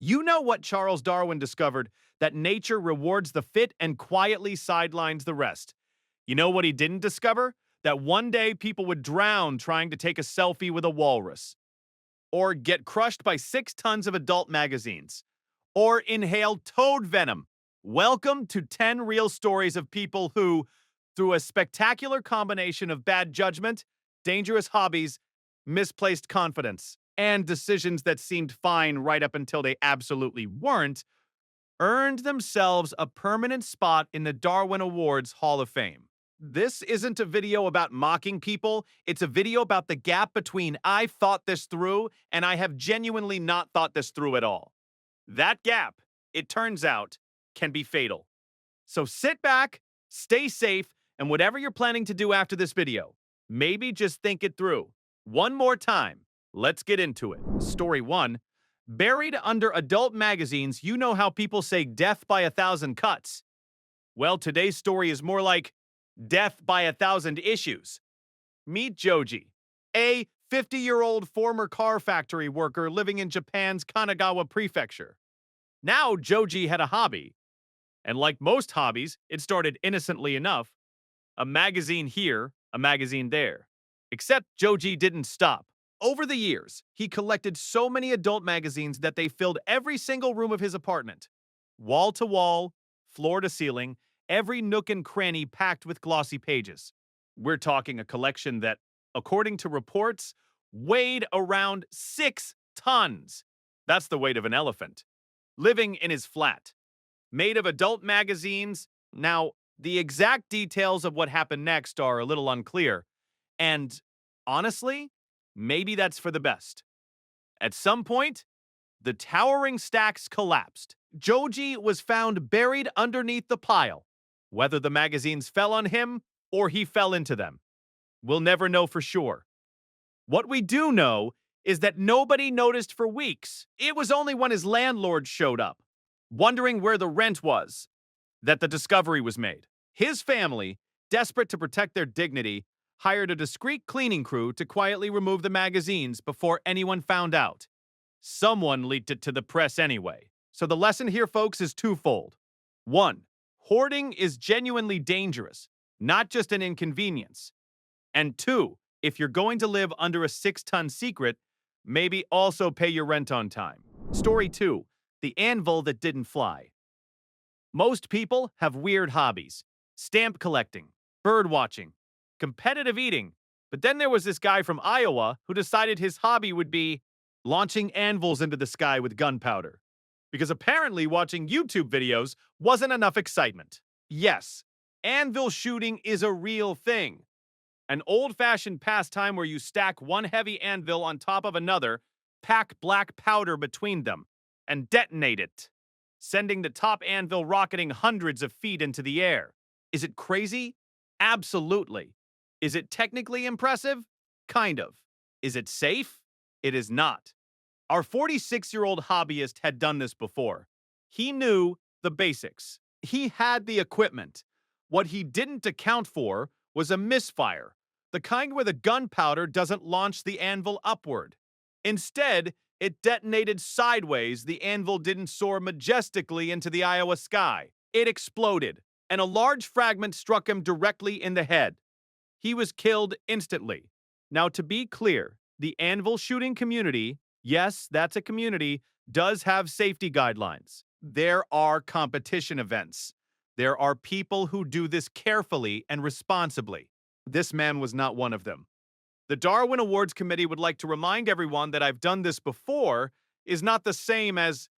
You know what Charles Darwin discovered, that nature rewards the fit and quietly sidelines the rest. You know what he didn't discover? That one day people would drown trying to take a selfie with a walrus, or get crushed by 6 tons of adult magazines, or inhale toad venom. Welcome to 10 real stories of people who, through a spectacular combination of bad judgment, dangerous hobbies, misplaced confidence, and decisions that seemed fine right up until they absolutely weren't, earned themselves a permanent spot in the Darwin Awards Hall of Fame. This isn't a video about mocking people. It's a video about the gap between "I've thought this through" and "I have genuinely not thought this through at all." That gap, it turns out, can be fatal. So sit back, stay safe, and whatever you're planning to do after this video, maybe just think it through. One more time. Let's get into it. Story 1. Buried under adult magazines, you know how people say death by 1,000 cuts. Well, today's story is more like death by 1,000 issues. Meet Joji, a 50-year-old former car factory worker living in Japan's Kanagawa prefecture. Now, Joji had a hobby, and like most hobbies, it started innocently enough. A magazine here, a magazine there. Except Joji didn't stop. Over the years, he collected so many adult magazines that they filled every single room of his apartment. Wall to wall, floor to ceiling, every nook and cranny packed with glossy pages. We're talking a collection that, according to reports, weighed around 6 tons. That's the weight of an elephant. Living in his flat. Made of adult magazines. Now, the exact details of what happened next are a little unclear. And honestly, maybe that's for the best. At some point, the towering stacks collapsed. Joji was found buried underneath the pile. Whether the magazines fell on him or he fell into them, we'll never know for sure. What we do know is that nobody noticed for weeks. It was only when his landlord showed up, wondering where the rent was, that the discovery was made. His family, desperate to protect their dignity, hired a discreet cleaning crew to quietly remove the magazines before anyone found out. Someone leaked it to the press anyway. So the lesson here, folks, is twofold. 1. Hoarding is genuinely dangerous, not just an inconvenience. And 2, if you're going to live under a 6-ton secret, maybe also pay your rent on time. Story 2. The anvil that didn't fly. Most people have weird hobbies. Stamp collecting, bird watching, competitive eating. But then there was this guy from Iowa who decided his hobby would be launching anvils into the sky with gunpowder. Because apparently watching YouTube videos wasn't enough excitement. Yes, anvil shooting is a real thing. An old-fashioned pastime where you stack one heavy anvil on top of another, pack black powder between them, and detonate it, sending the top anvil rocketing hundreds of feet into the air. Is it crazy? Absolutely. Is it technically impressive? Kind of. Is it safe? It is not. Our 46-year-old hobbyist had done this before. He knew the basics. He had the equipment. What he didn't account for was a misfire, the kind where the gunpowder doesn't launch the anvil upward. Instead, it detonated sideways. The anvil didn't soar majestically into the Iowa sky. It exploded, and a large fragment struck him directly in the head. He was killed instantly. Now, to be clear, the anvil shooting community, yes, that's a community, does have safety guidelines. There are competition events. There are people who do this carefully and responsibly. This man was not one of them. The Darwin Awards Committee would like to remind everyone that "I've done this before" is not the same as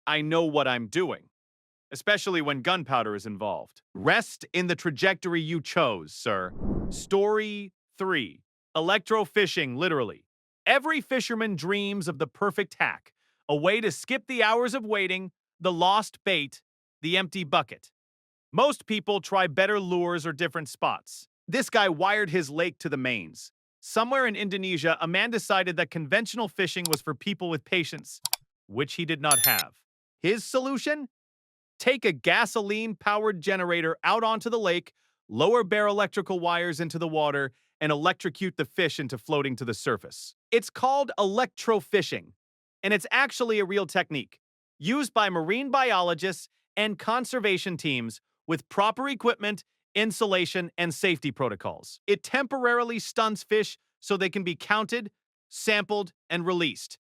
"I know what I'm doing," especially when gunpowder is involved. Rest in the trajectory you chose, sir. Story 3. Electrofishing, literally. Every fisherman dreams of the perfect hack, a way to skip the hours of waiting, the lost bait, the empty bucket. Most people try better lures or different spots. This guy wired his lake to the mains. Somewhere in Indonesia, a man decided that conventional fishing was for people with patience, which he did not have. His solution? Take a gasoline-powered generator out onto the lake, lower bare electrical wires into the water, and electrocute the fish into floating to the surface. It's called electrofishing, and it's actually a real technique. used by marine biologists and conservation teams with proper equipment, insulation, and safety protocols. It temporarily stuns fish so they can be counted, sampled, and released.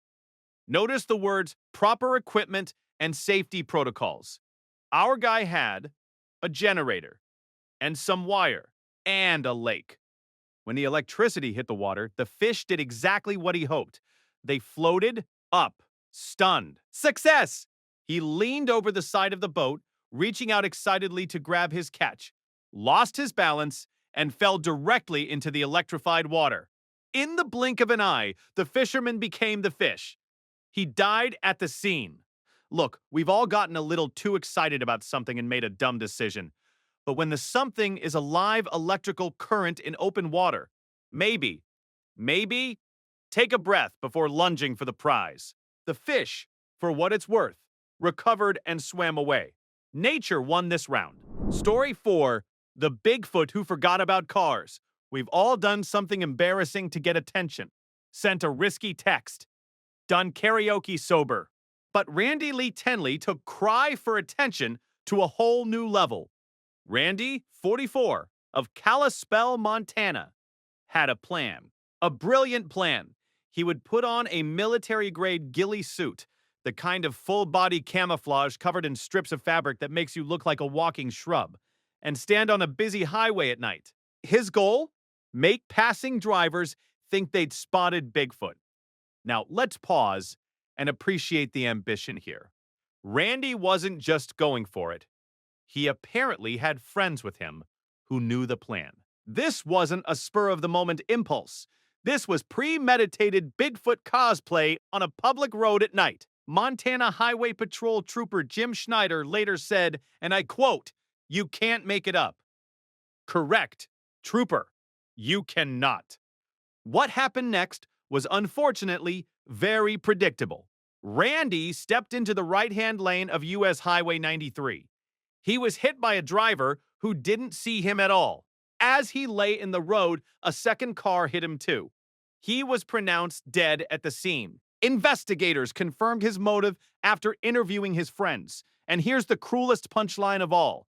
Notice the words proper equipment and safety protocols. Our guy had a generator and some wire and a lake. When the electricity hit the water, the fish did exactly what he hoped. They floated up, stunned. Success! He leaned over the side of the boat, reaching out excitedly to grab his catch, lost his balance, and fell directly into the electrified water. In the blink of an eye, the fisherman became the fish. He died at the scene. Look, we've all gotten a little too excited about something and made a dumb decision. But when the something is a live electrical current in open water, maybe, take a breath before lunging for the prize. The fish, for what it's worth, recovered and swam away. Nature won this round. Story 4, the Bigfoot who forgot about cars. We've all done something embarrassing to get attention. Sent a risky text. Done karaoke sober. But Randy Lee Tenley took cry for attention to a whole new level. Randy, 44, of Kalispell, Montana, had a plan. A brilliant plan. He would put on a military-grade ghillie suit, the kind of full-body camouflage covered in strips of fabric that makes you look like a walking shrub, and stand on a busy highway at night. His goal? Make passing drivers think they'd spotted Bigfoot. Now, let's pause and appreciate the ambition here. Randy wasn't just going for it. He apparently had friends with him who knew the plan. This wasn't a spur-of-the-moment impulse. This was premeditated Bigfoot cosplay on a public road at night. Montana Highway Patrol Trooper Jim Schneider later said, and I quote, "You can't make it up." Correct, Trooper. You cannot. What happened next was unfortunately very predictable. Randy stepped into the right-hand lane of US Highway 93. He was hit by a driver who didn't see him at all. As he lay in the road, a second car hit him too. He was pronounced dead at the scene. Investigators confirmed his motive after interviewing his friends. And here's the cruelest punchline of all.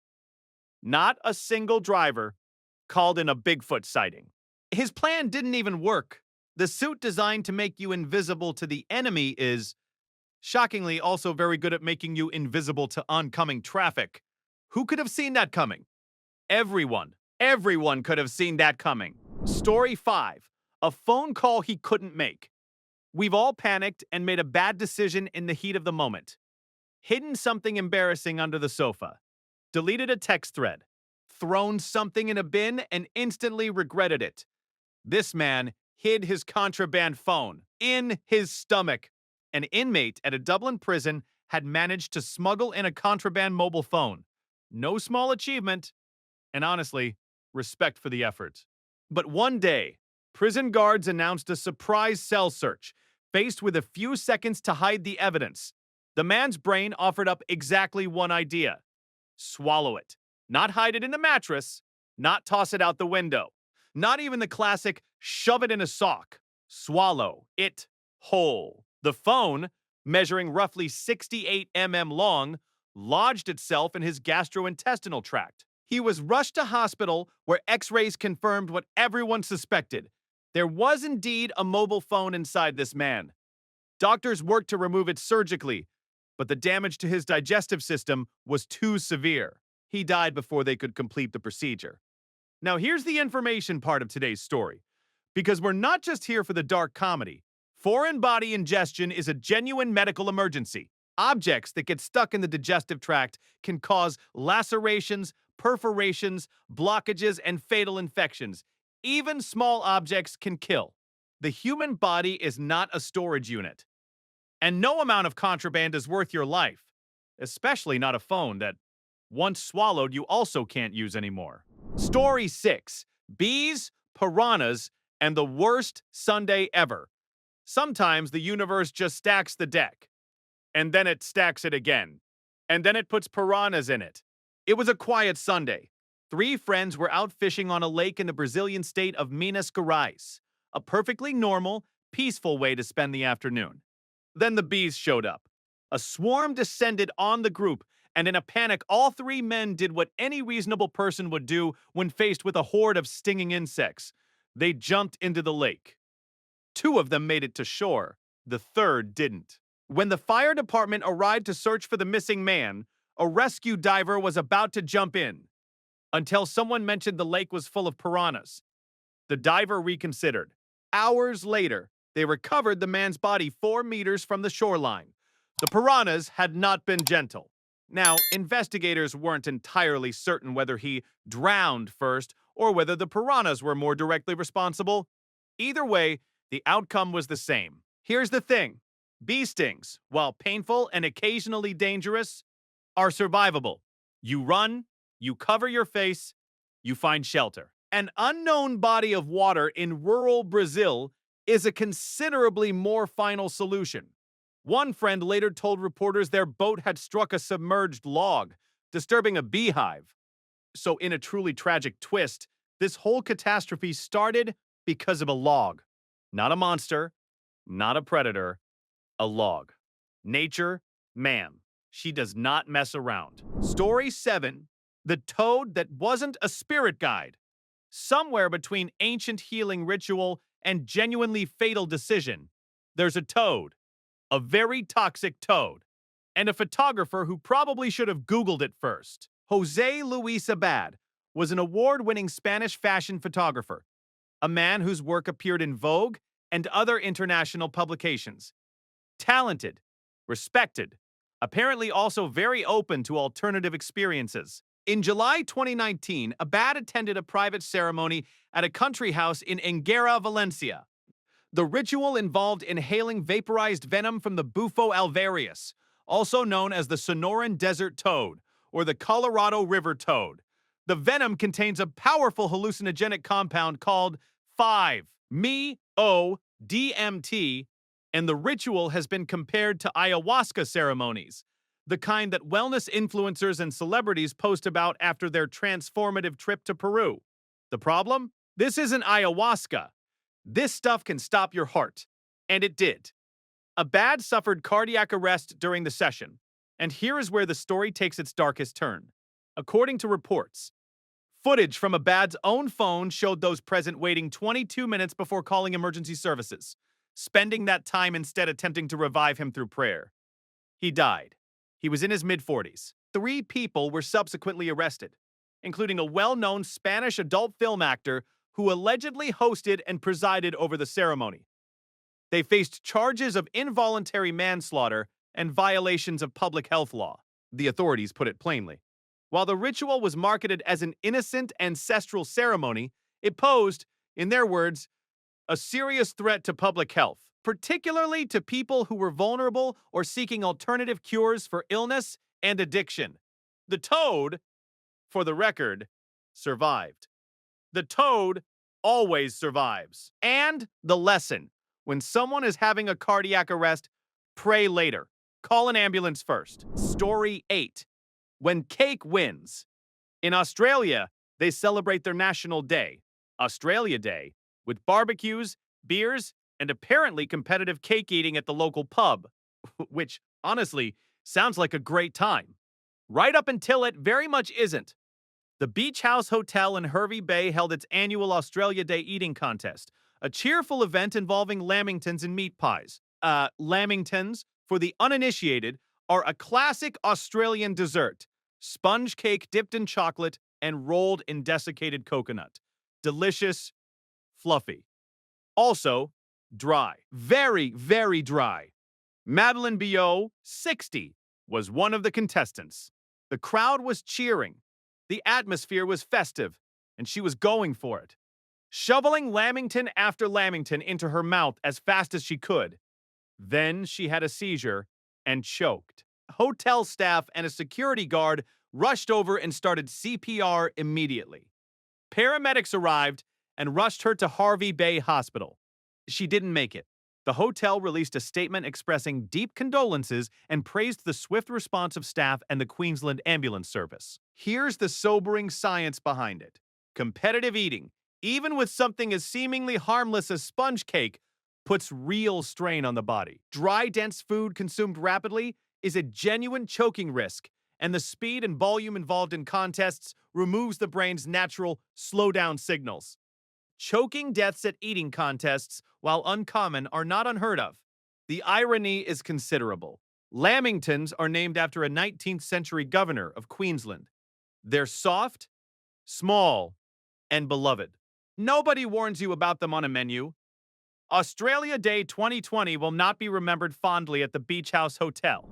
Not a single driver called in a Bigfoot sighting. His plan didn't even work. The suit designed to make you invisible to the enemy is, shockingly, also very good at making you invisible to oncoming traffic. Who could have seen that coming? Everyone. Everyone could have seen that coming. Story 5. A phone call he couldn't make. We've all panicked and made a bad decision in the heat of the moment. Hidden something embarrassing under the sofa. Deleted a text thread. Thrown something in a bin and instantly regretted it. This man hid his contraband phone in his stomach. An inmate at a Dublin prison had managed to smuggle in a contraband mobile phone. No small achievement, and honestly, respect for the effort. But one day, prison guards announced a surprise cell search. Faced with a few seconds to hide the evidence, the man's brain offered up exactly one idea. Swallow it. Not hide it in the mattress, not toss it out the window. Not even the classic shove it in a sock. Swallow it whole. The phone, measuring roughly 68 mm long, lodged itself in his gastrointestinal tract. He was rushed to hospital where x-rays confirmed what everyone suspected. There was indeed a mobile phone inside this man. Doctors worked to remove it surgically, but the damage to his digestive system was too severe. He died before they could complete the procedure. Now here's the information part of today's story. Because we're not just here for the dark comedy. Foreign body ingestion is a genuine medical emergency. Objects that get stuck in the digestive tract can cause lacerations, perforations, blockages, and fatal infections. Even small objects can kill. The human body is not a storage unit. And no amount of contraband is worth your life, especially not a phone that, once swallowed, you also can't use anymore. Story 6. Bees, piranhas, and the worst Sunday ever. Sometimes the universe just stacks the deck. And then it stacks it again. And then it puts piranhas in it. It was a quiet Sunday. 3 friends were out fishing on a lake in the Brazilian state of Minas Gerais. A perfectly normal, peaceful way to spend the afternoon. Then the bees showed up. A swarm descended on the group, and in a panic, all three men did what any reasonable person would do when faced with a horde of stinging insects. They jumped into the lake. Two of them made it to shore. The third didn't. When the fire department arrived to search for the missing man, a rescue diver was about to jump in until someone mentioned the lake was full of piranhas. The diver reconsidered. Hours later, they recovered the man's body 4 meters from the shoreline. The piranhas had not been gentle. Now, investigators weren't entirely certain whether he drowned first or whether the piranhas were more directly responsible. Either way, the outcome was the same. Here's the thing. Bee stings, while painful and occasionally dangerous, are survivable. You run, you cover your face, you find shelter. An unknown body of water in rural Brazil is a considerably more final solution. One friend later told reporters their boat had struck a submerged log, disturbing a beehive. So, in a truly tragic twist, this whole catastrophe started because of a log. Not a monster, not a predator, a log. Nature, ma'am, she does not mess around. Story 7, the toad that wasn't a spirit guide. Somewhere between ancient healing ritual and genuinely fatal decision, there's a toad. A very toxic toad. And a photographer who probably should have Googled it first. Jose Luis Abad was an award-winning Spanish fashion photographer, a man whose work appeared in Vogue and other international publications. Talented, respected, apparently also very open to alternative experiences. In July 2019, Abad attended a private ceremony at a country house in Enguera, Valencia. The ritual involved inhaling vaporized venom from the Bufo alvarius, also known as the Sonoran desert toad or the Colorado River toad. The venom contains a powerful hallucinogenic compound called 5-MeO-DMT, and the ritual has been compared to ayahuasca ceremonies, the kind that wellness influencers and celebrities post about after their transformative trip to Peru. The problem? This isn't ayahuasca. This stuff can stop your heart. And it did. Abad suffered cardiac arrest during the session. And here is where the story takes its darkest turn. According to reports, footage from Abad's own phone showed those present waiting 22 minutes before calling emergency services, spending that time instead attempting to revive him through prayer. He died. He was in his mid-40s. 3 people were subsequently arrested, including a well-known Spanish adult film actor who allegedly hosted and presided over the ceremony. They faced charges of involuntary manslaughter and violations of public health law, the authorities put it plainly. While the ritual was marketed as an innocent ancestral ceremony, it posed, in their words, a serious threat to public health, particularly to people who were vulnerable or seeking alternative cures for illness and addiction. The toad, for the record, survived. The toad always survives. And the lesson: when someone is having a cardiac arrest, pray later. Call an ambulance first. Story 8. When cake wins. In Australia, they celebrate their national day, Australia Day, with barbecues, beers, and apparently competitive cake eating at the local pub, which, honestly, sounds like a great time. Right up until it very much isn't. The Beach House Hotel in Hervey Bay held its annual Australia Day eating contest, a cheerful event involving lamingtons and meat pies. Lamingtons, for the uninitiated, are a classic Australian dessert. Sponge cake dipped in chocolate and rolled in desiccated coconut. Delicious, fluffy. Also, dry. Very, very dry. Madeline Biot, 60, was one of the contestants. The crowd was cheering. The atmosphere was festive, and she was going for it, shoveling lamington after lamington into her mouth as fast as she could. Then she had a seizure and choked. Hotel staff and a security guard rushed over and started CPR immediately. Paramedics arrived and rushed her to Hervey Bay Hospital. She didn't make it. The hotel released a statement expressing deep condolences and praised the swift response of staff and the Queensland Ambulance Service. Here's the sobering science behind it. Competitive eating, even with something as seemingly harmless as sponge cake, puts real strain on the body. Dry, dense food consumed rapidly is a genuine choking risk, and the speed and volume involved in contests removes the brain's natural slow-down signals. Choking deaths at eating contests, while uncommon, are not unheard of. The irony is considerable. Lamingtons are named after a 19th century governor of Queensland. They're soft, small, and beloved. Nobody warns you about them on a menu. Australia Day 2020 will not be remembered fondly at the Beach House Hotel.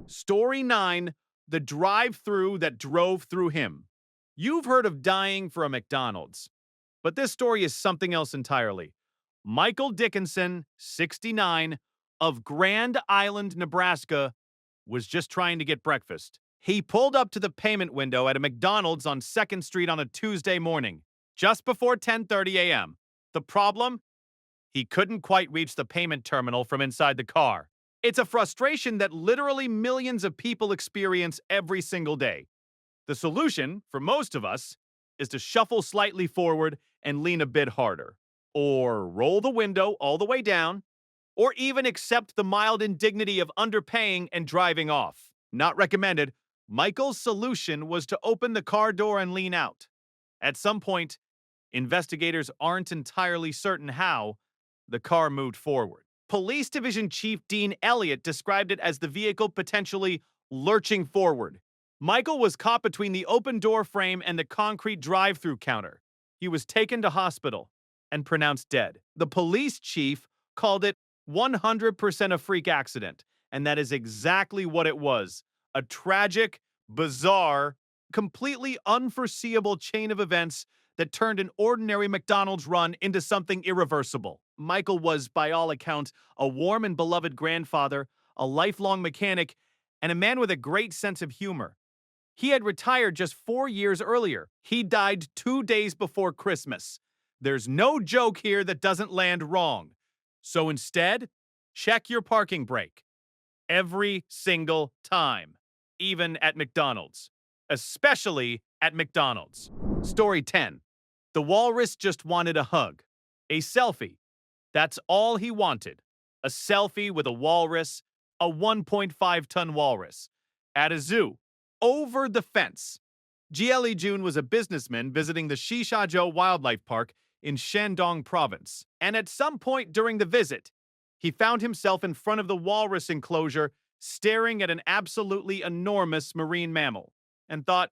Story 9: The drive-through that drove through him. You've heard of dying for a McDonald's, but this story is something else entirely. Michael Dickinson, 69, of Grand Island, Nebraska, was just trying to get breakfast. He pulled up to the payment window at a McDonald's on 2nd Street on a Tuesday morning, just before 10:30 a.m. The problem? He couldn't quite reach the payment terminal from inside the car. It's a frustration that literally millions of people experience every single day. The solution, for most of us, is to shuffle slightly forward and lean a bit harder, or roll the window all the way down, or even accept the mild indignity of underpaying and driving off. Not recommended. Michael's solution was to open the car door and lean out. At some point, investigators aren't entirely certain how, the car moved forward. Police Division Chief Dean Elliott described it as the vehicle potentially lurching forward. Michael was caught between the open door frame and the concrete drive-through counter. He was taken to hospital and pronounced dead. The police chief called it 100% a freak accident, and that is exactly what it was. A tragic, bizarre, completely unforeseeable chain of events that turned an ordinary McDonald's run into something irreversible. Michael was, by all accounts, a warm and beloved grandfather, a lifelong mechanic, and a man with a great sense of humor. He had retired just 4 years earlier. He died 2 days before Christmas. There's no joke here that doesn't land wrong. So instead, check your parking brake. Every single time. Even at McDonald's. Especially at McDonald's. Story 10. The walrus just wanted a hug. A selfie. That's all he wanted. A selfie with a walrus, a 1.5-ton walrus, at a zoo, over the fence. GLE June was a businessman visiting the Shishajo Wildlife Park in Shandong Province, and at some point during the visit, he found himself in front of the walrus enclosure staring at an absolutely enormous marine mammal, and thought,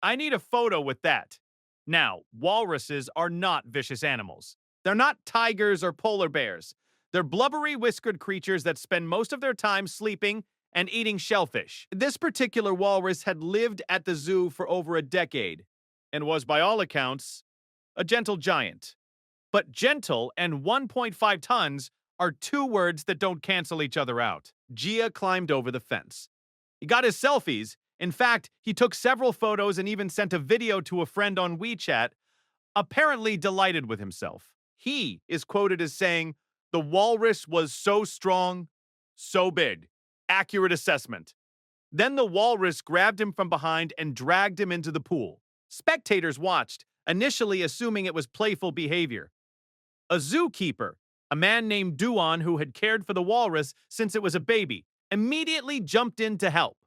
I need a photo with that. Now, walruses are not vicious animals. They're not tigers or polar bears. They're blubbery, whiskered creatures that spend most of their time sleeping and eating shellfish. This particular walrus had lived at the zoo for over a decade and was, by all accounts, a gentle giant. But gentle and 1.5 tons are two words that don't cancel each other out. Gia climbed over the fence. He got his selfies. In fact, he took several photos and even sent a video to a friend on WeChat, apparently delighted with himself. He is quoted as saying, "The walrus was so strong, so big. Accurate assessment." Then the walrus grabbed him from behind and dragged him into the pool. Spectators watched, initially assuming it was playful behavior. A zookeeper, a man named Duan who had cared for the walrus since it was a baby, immediately jumped in to help.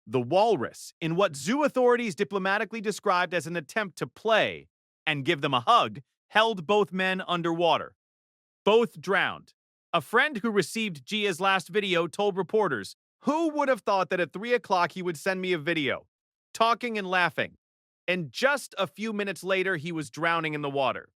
The walrus, in what zoo authorities diplomatically described as an attempt to play and give them a hug, held both men underwater. Both drowned. A friend who received Gia's last video told reporters, "Who would have thought that at 3 o'clock he would send me a video, talking and laughing, and just a few minutes later he was drowning in the water."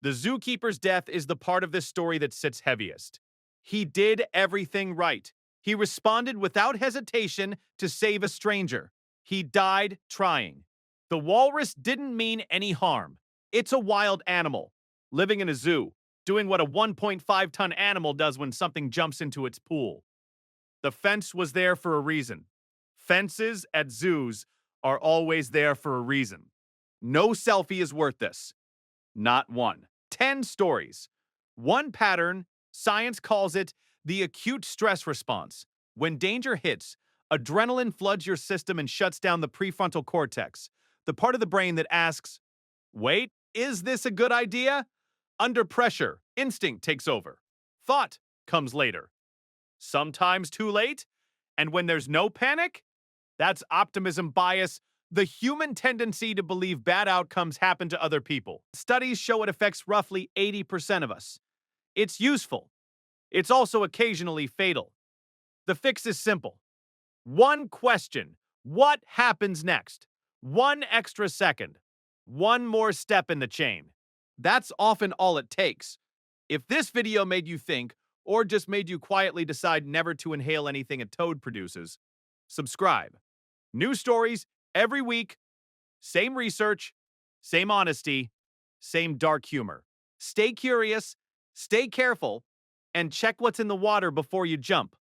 The zookeeper's death is the part of this story that sits heaviest. He did everything right. He responded without hesitation to save a stranger. He died trying. The walrus didn't mean any harm. It's a wild animal, living in a zoo, doing what a 1.5-ton animal does when something jumps into its pool. The fence was there for a reason. Fences at zoos are always there for a reason. No selfie is worth this. Not one. 10 stories. One pattern, science calls it the acute stress response. When danger hits, adrenaline floods your system and shuts down the prefrontal cortex, the part of the brain that asks, wait, is this a good idea? Under pressure, instinct takes over. Thought comes later. Sometimes too late, And when there's no panic, that's optimism bias, the human tendency to believe bad outcomes happen to other people. Studies show it affects roughly 80% of us. It's useful. It's also occasionally fatal. The fix is simple. One question. What happens next? One extra second. One more step in the chain. That's often all it takes. If this video made you think, or just made you quietly decide never to inhale anything a toad produces, subscribe. New stories every week, same research, same honesty, same dark humor. Stay curious, stay careful, and check what's in the water before you jump.